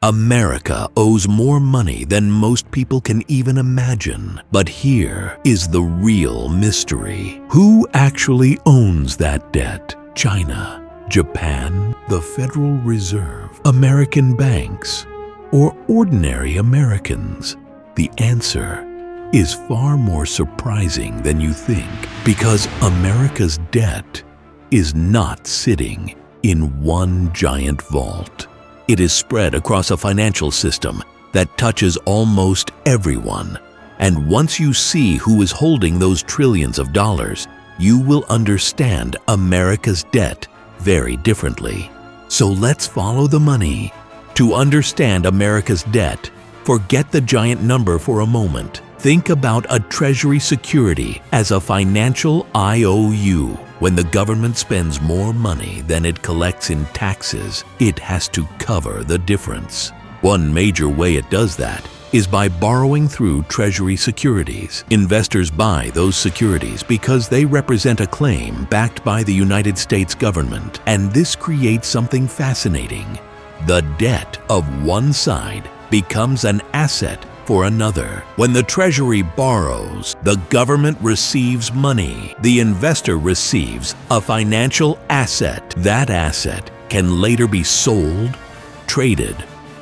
America owes more money than most people can even imagine. But here is the real mystery. Who actually owns that debt? China, Japan, the Federal Reserve, American banks, or ordinary Americans? The answer is far more surprising than you think, because America's debt is not sitting in one giant vault. It is spread across a financial system that touches almost everyone. And once you see who is holding those trillions of dollars, you will understand America's debt very differently. So let's follow the money. To understand America's debt, forget the giant number for a moment. Think about a treasury security as a financial IOU. When the government spends more money than it collects in taxes, it has to cover the difference. One major way it does that is by borrowing through treasury securities. Investors buy those securities because they represent a claim backed by the United States government. And this creates something fascinating. The debt of one side becomes an asset for another. When the Treasury borrows, the government receives money. The investor receives a financial asset. That asset can later be sold, traded,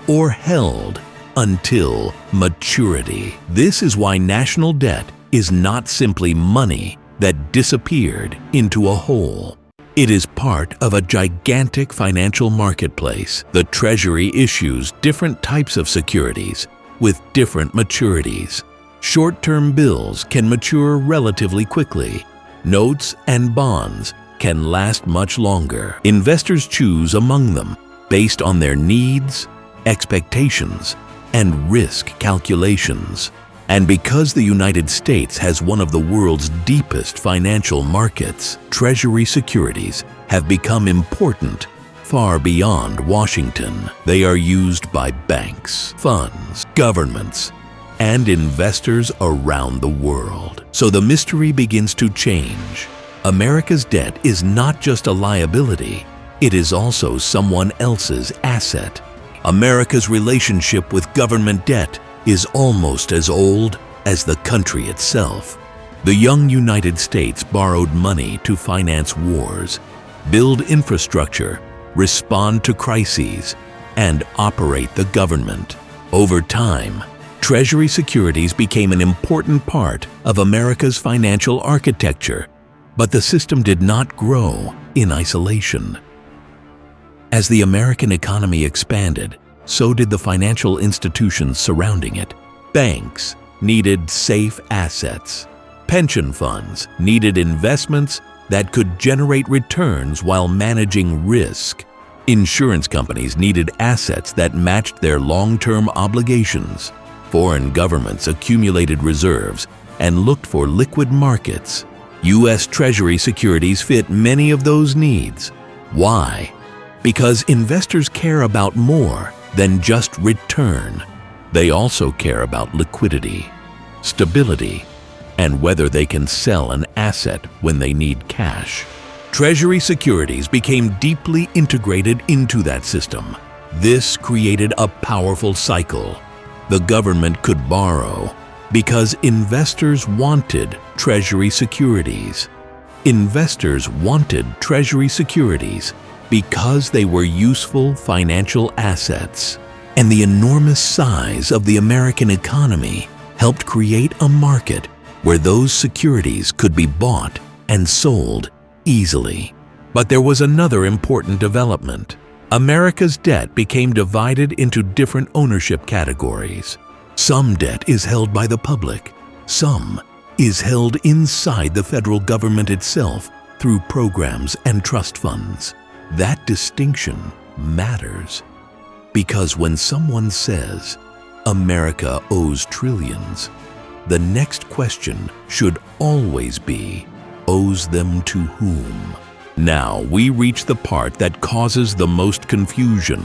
or held until maturity. This is why national debt is not simply money that disappeared into a hole. It is part of a gigantic financial marketplace. The Treasury issues different types of securities with different maturities. Short-term bills can mature relatively quickly. Notes and bonds can last much longer. Investors choose among them based on their needs, expectations, and risk calculations. And because the United States has one of the world's deepest financial markets, Treasury securities have become important far beyond Washington. They are used by banks, funds, governments, and investors around the world. So the mystery begins to change. America's debt is not just a liability, it is also someone else's asset. America's relationship with government debt is almost as old as the country itself. The young United States borrowed money to finance wars, build infrastructure, respond to crises, and operate the government. Over time, Treasury securities became an important part of America's financial architecture, but the system did not grow in isolation. As the American economy expanded, so did the financial institutions surrounding it. Banks needed safe assets. Pension funds needed investments that could generate returns while managing risk. Insurance companies needed assets that matched their long-term obligations. Foreign governments accumulated reserves and looked for liquid markets. U.S. Treasury securities fit many of those needs. Why? Because investors care about more than just return. They also care about liquidity, stability, and whether they can sell an asset when they need cash. Treasury securities became deeply integrated into that system. This created a powerful cycle. The government could borrow because investors wanted Treasury securities. Investors wanted Treasury securities because they were useful financial assets. And the enormous size of the American economy helped create a market where those securities could be bought and sold easily. But there was another important development. America's debt became divided into different ownership categories. Some debt is held by the public. Some is held inside the federal government itself through programs and trust funds. That distinction matters because when someone says America owes trillions, the next question should always be, owes them to whom? Now we reach the part that causes the most confusion.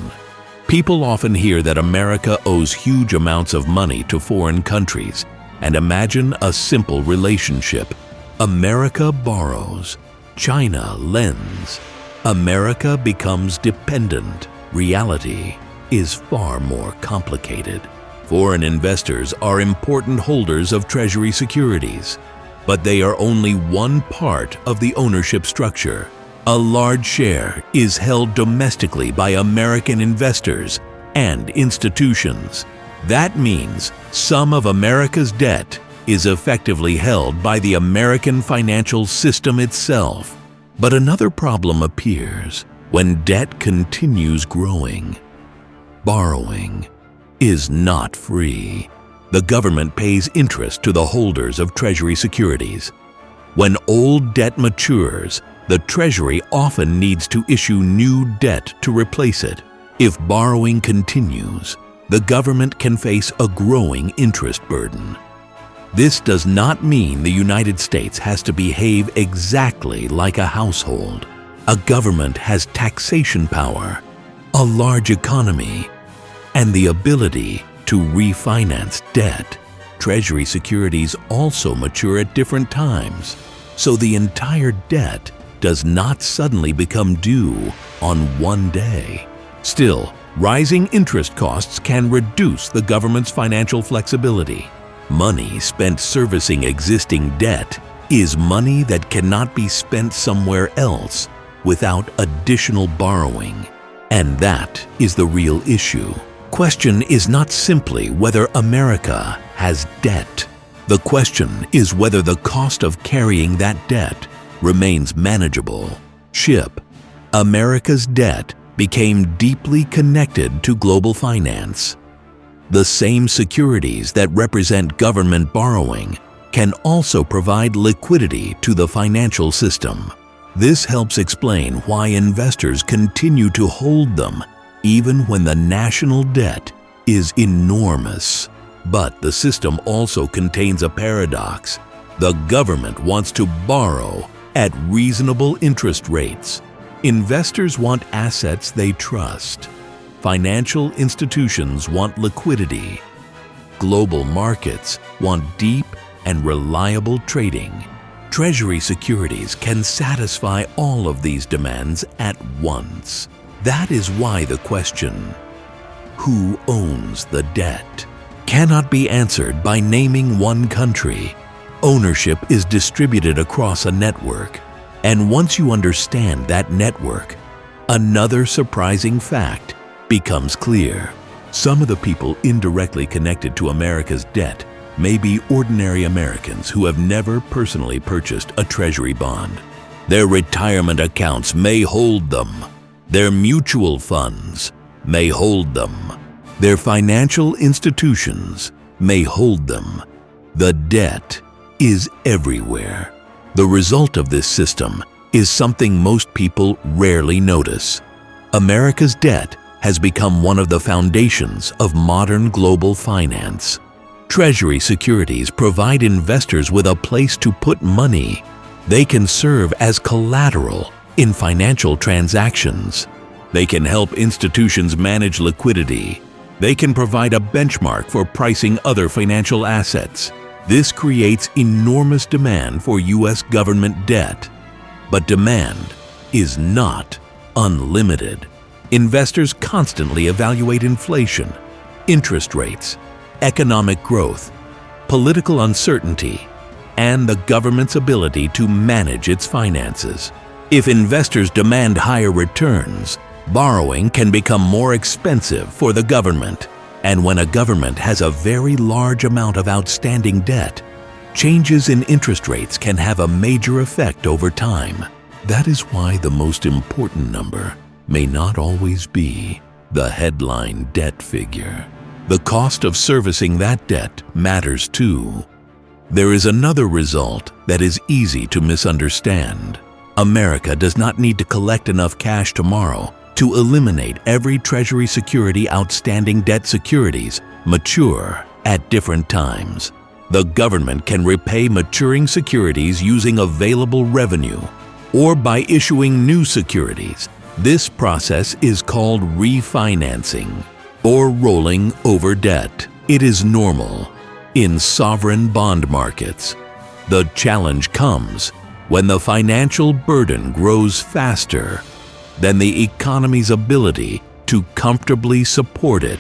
People often hear that America owes huge amounts of money to foreign countries and imagine a simple relationship. America borrows, China lends. America becomes dependent. Reality is far more complicated. Foreign investors are important holders of Treasury securities, but they are only one part of the ownership structure. A large share is held domestically by American investors and institutions. That means some of America's debt is effectively held by the American financial system itself. But another problem appears when debt continues growing. Borrowing is not free. The government pays interest to the holders of Treasury securities. When old debt matures, the Treasury often needs to issue new debt to replace it. If borrowing continues, the government can face a growing interest burden. This does not mean the United States has to behave exactly like a household. A government has taxation power, a large economy, and the ability to refinance debt. Treasury securities also mature at different times, so the entire debt does not suddenly become due on one day. Still, rising interest costs can reduce the government's financial flexibility. Money spent servicing existing debt is money that cannot be spent somewhere else without additional borrowing. And that is the real issue. Question is not simply whether America has debt. The question is whether the cost of carrying that debt remains manageable. SHIP, America's debt, became deeply connected to global finance. The same securities that represent government borrowing can also provide liquidity to the financial system. This helps explain why investors continue to hold them even when the national debt is enormous. But the system also contains a paradox. The government wants to borrow at reasonable interest rates. Investors want assets they trust. Financial institutions want liquidity. Global markets want deep and reliable trading. Treasury securities can satisfy all of these demands at once. That is why the question, who owns the debt, cannot be answered by naming one country. Ownership is distributed across a network, and once you understand that network, another surprising fact becomes clear. Some of the people indirectly connected to America's debt may be ordinary Americans who have never personally purchased a Treasury bond. Their retirement accounts may hold them. Their mutual funds may hold them. Their financial institutions may hold them. The debt is everywhere. The result of this system is something most people rarely notice. America's debt has become one of the foundations of modern global finance. Treasury securities provide investors with a place to put money. They can serve as collateral in financial transactions. They can help institutions manage liquidity. They can provide a benchmark for pricing other financial assets. This creates enormous demand for U.S. government debt. But demand is not unlimited. Investors constantly evaluate inflation, interest rates, economic growth, political uncertainty, and the government's ability to manage its finances. If investors demand higher returns, borrowing can become more expensive for the government. And when a government has a very large amount of outstanding debt, changes in interest rates can have a major effect over time. That is why the most important number may not always be the headline debt figure. The cost of servicing that debt matters too. There is another result that is easy to misunderstand. America does not need to collect enough cash tomorrow to eliminate every Treasury security outstanding debt securities mature at different times. The government can repay maturing securities using available revenue or by issuing new securities. This process is called refinancing or rolling over debt. It is normal in sovereign bond markets. The challenge comes when the financial burden grows faster than the economy's ability to comfortably support it.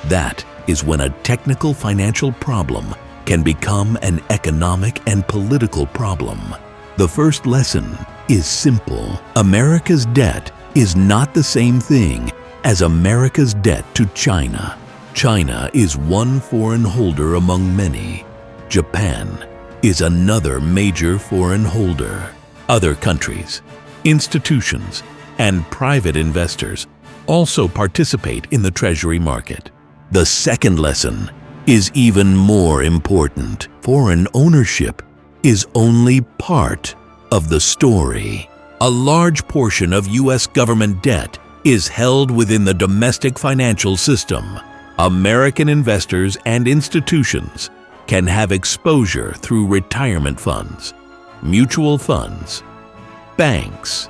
That is when a technical financial problem can become an economic and political problem. The first lesson is simple. America's debt is not the same thing as America's debt to China. China is one foreign holder among many. Japan is another major foreign holder. Other countries, institutions, and private investors also participate in the Treasury market. The second lesson is even more important. Foreign ownership is only part of the story. A large portion of U.S. government debt is held within the domestic financial system. American investors and institutions can have exposure through retirement funds, mutual funds, banks,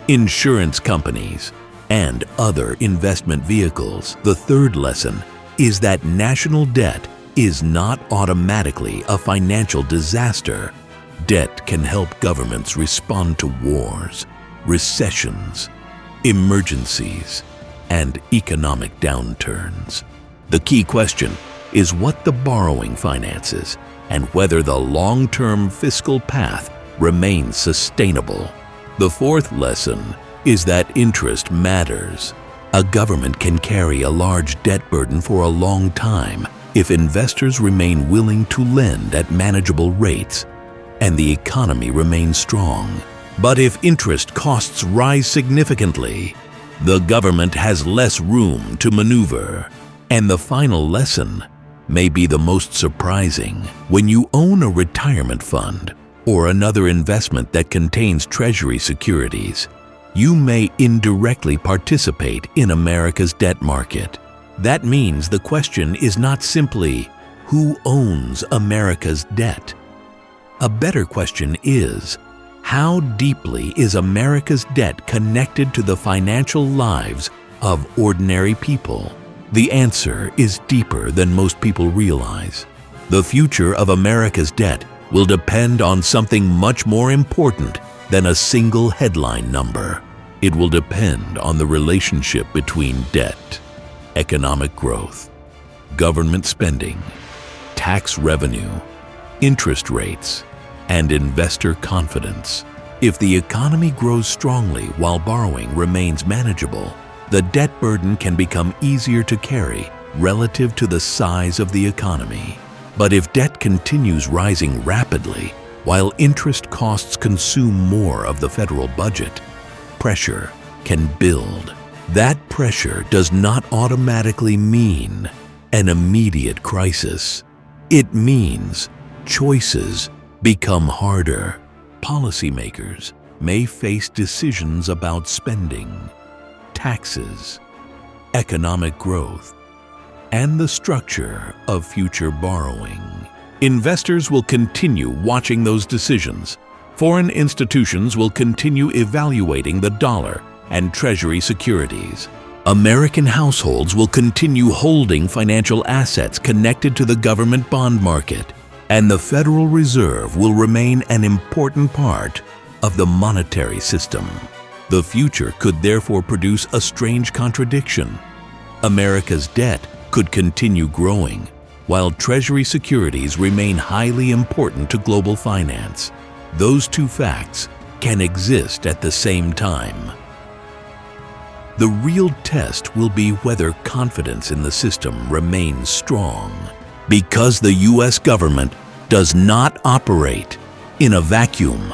insurance companies, and other investment vehicles. The third lesson is that national debt is not automatically a financial disaster. Debt can help governments respond to wars, recessions, emergencies, and economic downturns. The key question is what the borrowing finances and whether the long-term fiscal path remains sustainable. The fourth lesson is that interest matters. A government can carry a large debt burden for a long time if investors remain willing to lend at manageable rates and the economy remains strong. But if interest costs rise significantly, the government has less room to maneuver. And the final lesson may be the most surprising. When you own a retirement fund or another investment that contains Treasury securities, you may indirectly participate in America's debt market. That means the question is not simply, who owns America's debt? A better question is, how deeply is America's debt connected to the financial lives of ordinary people? The answer is deeper than most people realize. The future of America's debt will depend on something much more important than a single headline number. It will depend on the relationship between debt, economic growth, government spending, tax revenue, interest rates, and investor confidence. If the economy grows strongly while borrowing remains manageable, the debt burden can become easier to carry relative to the size of the economy. But if debt continues rising rapidly while interest costs consume more of the federal budget, pressure can build. That pressure does not automatically mean an immediate crisis. It means choices become harder. Policymakers may face decisions about spending, taxes, economic growth, and the structure of future borrowing. Investors will continue watching those decisions. Foreign institutions will continue evaluating the dollar and Treasury securities. American households will continue holding financial assets connected to the government bond market, and the Federal Reserve will remain an important part of the monetary system. The future could therefore produce a strange contradiction. America's debt could continue growing, while Treasury securities remain highly important to global finance. Those two facts can exist at the same time. The real test will be whether confidence in the system remains strong, because the U.S. government does not operate in a vacuum.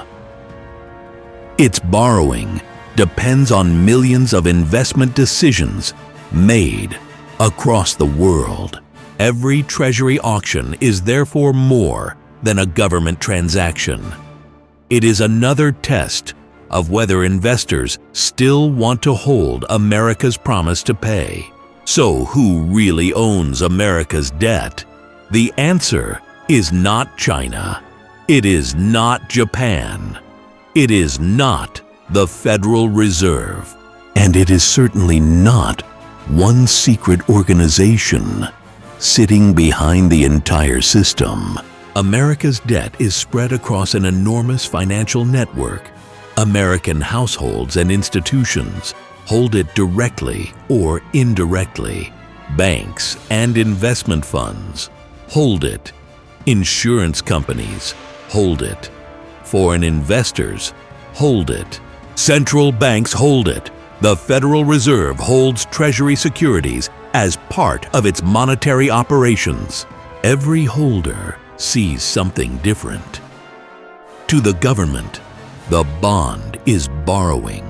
Its borrowing depends on millions of investment decisions made across the world. Every Treasury auction is therefore more than a government transaction. It is another test of whether investors still want to hold America's promise to pay. So who really owns America's debt? The answer is not China. It is not Japan. It is not the Federal Reserve. And it is certainly not one secret organization sitting behind the entire system. America's debt is spread across an enormous financial network. American households and institutions hold it directly or indirectly. Banks and investment funds hold it. Insurance companies hold it. Foreign investors hold it. Central banks hold it. The Federal Reserve holds Treasury securities as part of its monetary operations. Every holder sees something different. To the government, the bond is borrowing.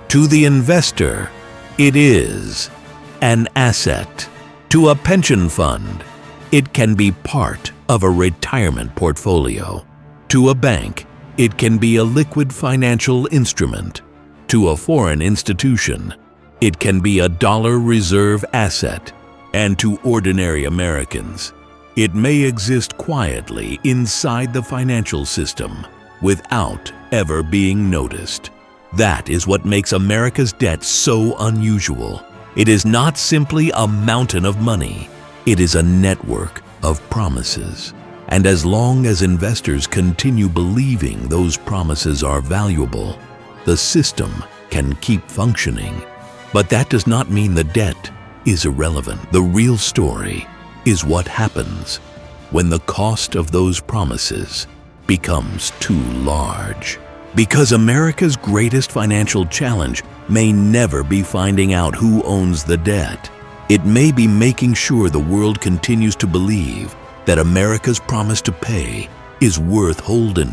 To the investor, it is an asset. To a pension fund, it can be part of a retirement portfolio. To a bank, it can be a liquid financial instrument. To a foreign institution, it can be a dollar reserve asset. And to ordinary Americans, it may exist quietly inside the financial system without ever being noticed. That is what makes America's debt so unusual. It is not simply a mountain of money. It is a network of promises. And as long as investors continue believing those promises are valuable, the system can keep functioning. But that does not mean the debt is irrelevant. The real story is what happens when the cost of those promises becomes too large. Because America's greatest financial challenge may never be finding out who owns the debt. It may be making sure the world continues to believe that America's promise to pay is worth holding.